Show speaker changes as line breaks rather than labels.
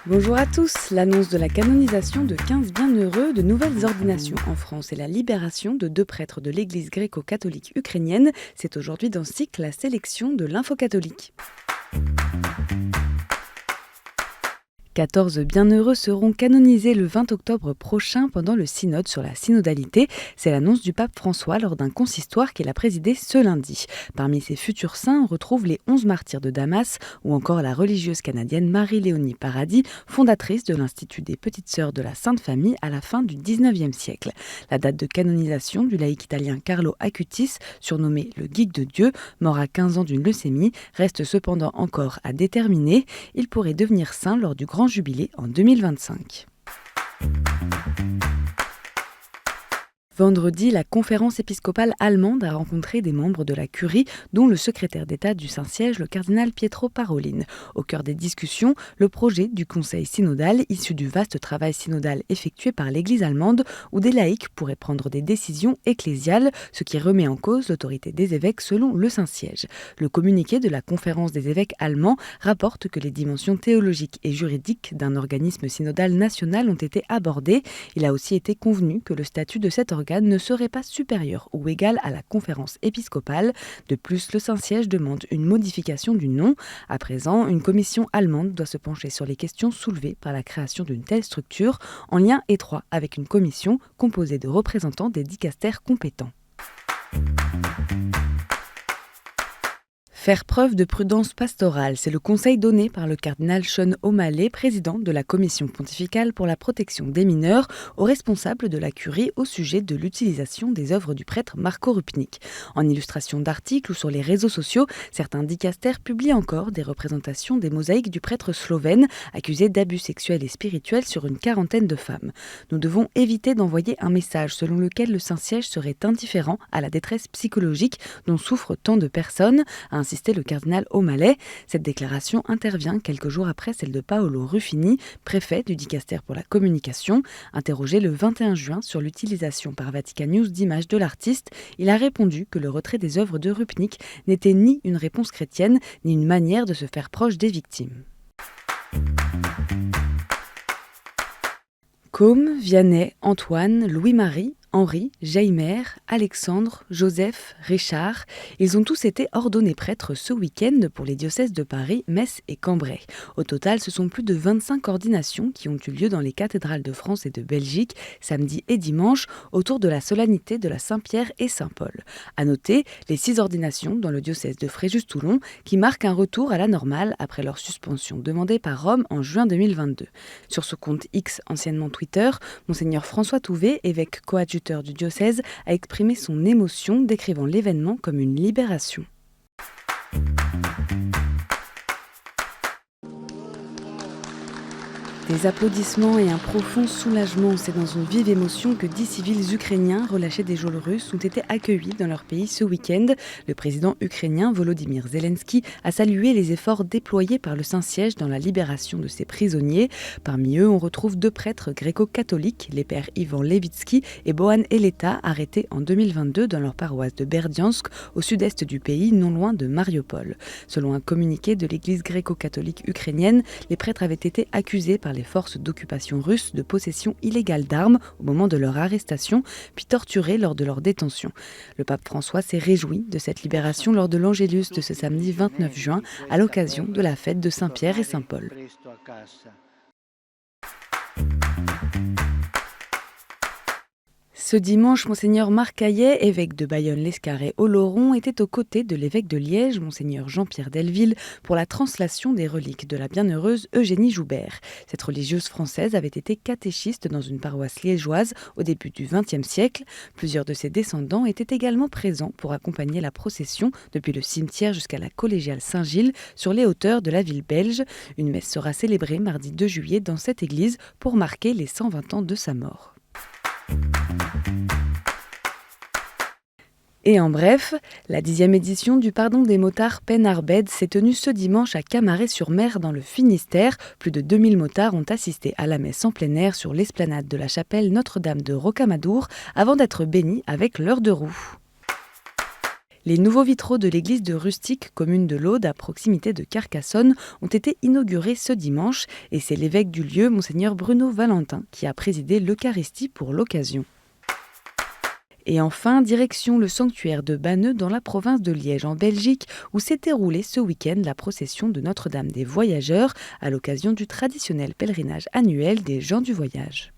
Bonjour à tous. L'annonce de la canonisation de 15 bienheureux, de nouvelles ordinations en France et la libération de 2 prêtres de l'église gréco-catholique ukrainienne, c'est aujourd'hui dans SIC la sélection de l'Info catholique. 14 bienheureux seront canonisés le 20 octobre prochain pendant le synode sur la synodalité. C'est l'annonce du pape François lors d'un consistoire qu'il a présidé ce lundi. Parmi ces futurs saints, on retrouve les 11 martyrs de Damas ou encore la religieuse canadienne Marie-Léonie Paradis, fondatrice de l'Institut des Petites Sœurs de la Sainte Famille à la fin du XIXe siècle. La date de canonisation du laïc italien Carlo Acutis, surnommé le Geek de Dieu, mort à 15 ans d'une leucémie, reste cependant encore à déterminer. Il pourrait devenir saint lors du grand jubilé en 2025. Vendredi, la conférence épiscopale allemande a rencontré des membres de la curie, dont le secrétaire d'État du Saint-Siège, le cardinal Pietro Parolin. Au cœur des discussions, le projet du conseil synodal, issu du vaste travail synodal effectué par l'Église allemande, où des laïcs pourraient prendre des décisions ecclésiales, ce qui remet en cause l'autorité des évêques selon le Saint-Siège. Le communiqué de la conférence des évêques allemands rapporte que les dimensions théologiques et juridiques d'un organisme synodal national ont été abordées. Il a aussi été convenu que le statut de cet organe ne serait pas supérieur ou égal à la conférence épiscopale. De plus, le Saint-Siège demande une modification du nom. À présent, une commission allemande doit se pencher sur les questions soulevées par la création d'une telle structure, en lien étroit avec une commission composée de représentants des dicastères compétents. Faire preuve de prudence pastorale, c'est le conseil donné par le cardinal Sean O'Malley, président de la Commission pontificale pour la protection des mineurs, aux responsables de la curie au sujet de l'utilisation des œuvres du prêtre Marco Rupnik. En illustration d'articles ou sur les réseaux sociaux, certains dicastères publient encore des représentations des mosaïques du prêtre slovène, accusé d'abus sexuels et spirituels sur une quarantaine de femmes. Nous devons éviter d'envoyer un message selon lequel le Saint-Siège serait indifférent à la détresse psychologique dont souffrent tant de personnes, a insisté le cardinal O'Malley. Cette déclaration intervient quelques jours après celle de Paolo Ruffini, préfet du dicastère pour la communication. Interrogé le 21 juin sur l'utilisation par Vatican News d'images de l'artiste, il a répondu que le retrait des œuvres de Rupnik n'était ni une réponse chrétienne, ni une manière de se faire proche des victimes. Côme, Vianney, Antoine, Louis-Marie, Henri, Jaimer, Alexandre, Joseph, Richard, ils ont tous été ordonnés prêtres ce week-end pour les diocèses de Paris, Metz et Cambrai. Au total, ce sont plus de 25 ordinations qui ont eu lieu dans les cathédrales de France et de Belgique, samedi et dimanche, autour de la solennité de la Saint-Pierre et Saint-Paul. À noter, les 6 ordinations dans le diocèse de Fréjus-Toulon, qui marquent un retour à la normale après leur suspension demandée par Rome en juin 2022. Sur ce compte X, anciennement Twitter, Monseigneur François Touvet, évêque coadjuteur du diocèse, a exprimé son émotion, décrivant l'événement comme une libération. Des applaudissements et un profond soulagement, c'est dans une vive émotion que 10 civils ukrainiens relâchés des geôles russes ont été accueillis dans leur pays ce week-end. Le président ukrainien Volodymyr Zelensky a salué les efforts déployés par le Saint-Siège dans la libération de ces prisonniers. Parmi eux, on retrouve 2 prêtres gréco-catholiques, les pères Ivan Levitsky et Bohan Eleta, arrêtés en 2022 dans leur paroisse de Berdiansk, au sud-est du pays, non loin de Mariupol. Selon un communiqué de l'église gréco-catholique ukrainienne, les prêtres avaient été accusés par les forces d'occupation russes de possession illégale d'armes au moment de leur arrestation, puis torturés lors de leur détention. Le pape François s'est réjoui de cette libération lors de l'Angélus de ce samedi 29 juin, à l'occasion de la fête de Saint-Pierre et Saint-Paul. Ce dimanche, Monseigneur Marc Hayet, évêque de Bayonne-l'Escarré-Oloron, était aux côtés de l'évêque de Liège, Monseigneur Jean-Pierre Delville, pour la translation des reliques de la bienheureuse Eugénie Joubert. Cette religieuse française avait été catéchiste dans une paroisse liégeoise au début du XXe siècle. Plusieurs de ses descendants étaient également présents pour accompagner la procession depuis le cimetière jusqu'à la collégiale Saint-Gilles sur les hauteurs de la ville belge. Une messe sera célébrée mardi 2 juillet dans cette église pour marquer les 120 ans de sa mort. Et en bref, la 10e édition du Pardon des motards peine Arbed s'est tenue ce dimanche à Camaret-sur-Mer dans le Finistère. Plus de 2000 motards ont assisté à la messe en plein air sur l'esplanade de la chapelle Notre-Dame de Rocamadour avant d'être bénis avec l'heure de roue. Les nouveaux vitraux de l'église de Rustic, commune de l'Aude, à proximité de Carcassonne, ont été inaugurés ce dimanche et c'est l'évêque du lieu, monseigneur Bruno Valentin, qui a présidé l'Eucharistie pour l'occasion. Et enfin, direction le sanctuaire de Banneux dans la province de Liège en Belgique où s'est déroulée ce week-end la procession de Notre-Dame des Voyageurs à l'occasion du traditionnel pèlerinage annuel des gens du voyage.